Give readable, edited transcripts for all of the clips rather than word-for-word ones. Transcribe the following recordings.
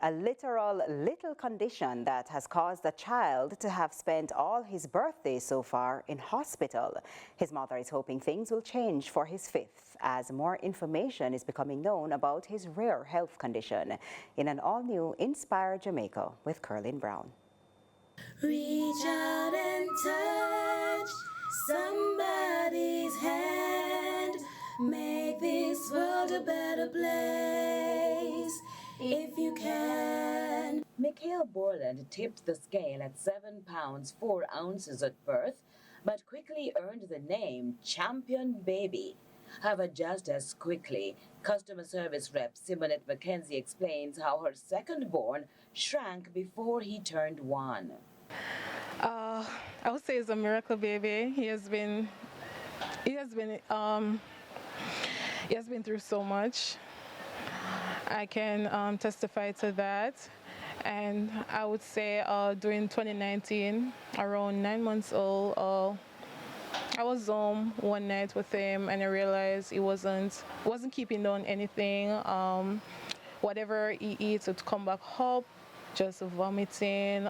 a literal little condition that has caused the child to have spent all his birthdays so far in hospital. His mother is hoping things will change for his fifth as more information is becoming known about his rare health condition. In an all-new Inspire Jamaica with Kerlyn Brown. Reach out and touch somebody's hand. Make this world a better place if you can. Mikhail Borland tipped the scale at 7 pounds 4 ounces at birth, but quickly earned the name Champion Baby. However, just as quickly, customer service rep Simonette McKenzie explains how her second-born shrank before he turned 1. I would say he's a miracle baby. He has been through so much. I can testify to that. And I would say during 2019, around 9 months old, I was home one night with him and I realized he wasn't keeping down anything. Whatever he eats would come back up, just vomiting,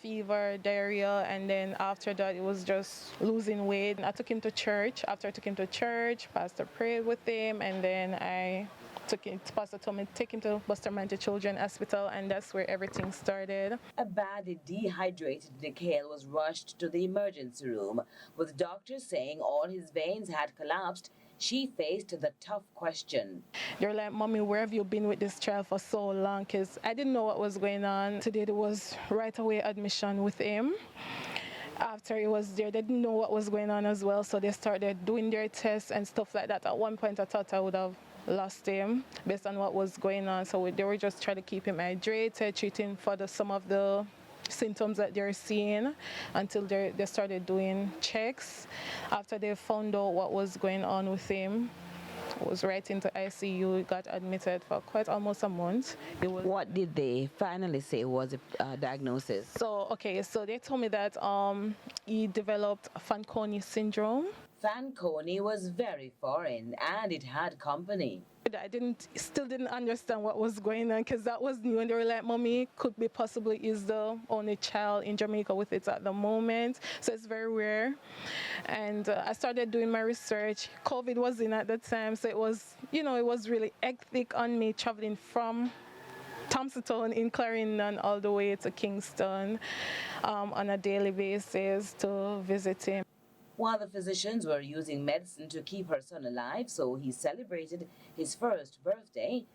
fever, diarrhea, and then after that it was just losing weight. I took him to church. After I took him to church, Pastor prayed with him, and then Pastor told me to take him to Bustamante Children's Hospital, and that's where everything started. A badly dehydrated Mikhail was rushed to the emergency room, with doctors saying all his veins had collapsed. She faced the tough question. They were like, "Mommy, where have you been with this child for so long?" Because I didn't know what was going on. Today there was right away admission with him. After he was there, they didn't know what was going on as well, so they started doing their tests and stuff like that. At one point I thought I would have lost him based on what was going on, so they were just trying to keep him hydrated, treating for some of the symptoms that they're seeing until they started doing checks. After they found out what was going on with him, it was right into ICU. He got admitted for quite almost a month. What did they finally say was a diagnosis? So they told me that he developed Fanconi syndrome. Fanconi was very foreign and it had company. I still didn't understand what was going on because that was new, and they were like, "Mommy, could be possibly is the only child in Jamaica with it at the moment, so it's very rare." And I started doing my research. COVID was in at the time, so it was really hectic on me traveling from Thompsontown in Clarendon all the way to Kingston on a daily basis to visit him. While the physicians were using medicine to keep her son alive, so he celebrated his first birthday,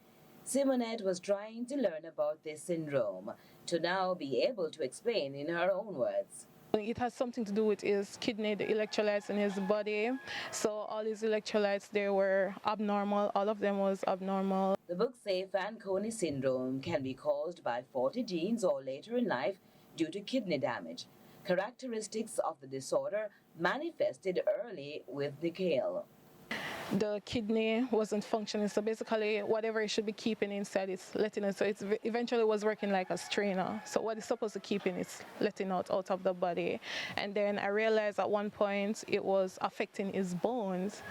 Simonette was trying to learn about this syndrome to now be able to explain in her own words. It has something to do with his kidney, the electrolytes in his body. So all his electrolytes, they were abnormal. All of them was abnormal. The book says Fanconi syndrome can be caused by faulty genes or later in life due to kidney damage. Characteristics of the disorder manifested early with Mikhail. The kidney wasn't functioning, so basically whatever it should be keeping inside, it's letting it. So it eventually was working like a strainer. So what it's supposed to keep in, it's letting out of the body. And then I realized at one point it was affecting his bones.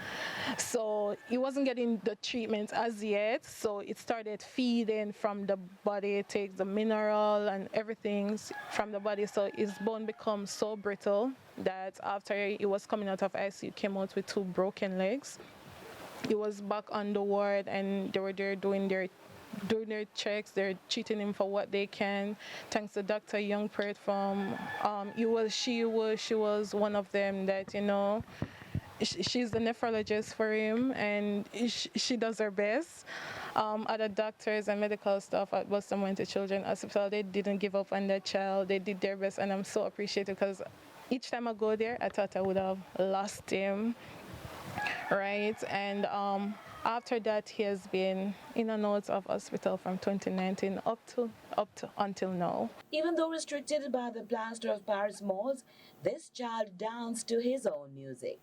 So he wasn't getting the treatment as yet. So it started feeding from the body, it takes the mineral and everything from the body. So his bone becomes so brittle that after he was coming out of ICU, he came out with 2 broken legs. He was back on the ward and they were there doing their checks. They're treating him for what they can. Thanks to Dr. Youngpert from she was one of them that, she's the nephrologist for him, and she does her best. Other doctors and medical staff at Bustamante Children's Hospital, they didn't give up on that child. They did their best, and I'm so appreciative because each time I go there, I thought I would have lost him. Right, and after that he has been in and out of hospital from 2019 up to until now. Even though restricted by the plaster of Paris malls, this child danced to his own music.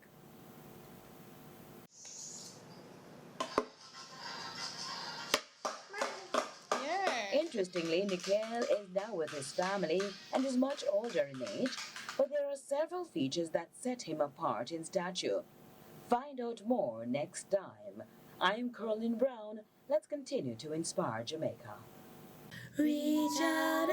Interestingly, Mikhail is now with his family and is much older in age, but there are several features that set him apart in stature. Find out more next time. I'm Kerlyn Brown. Let's continue to inspire Jamaica. Reach out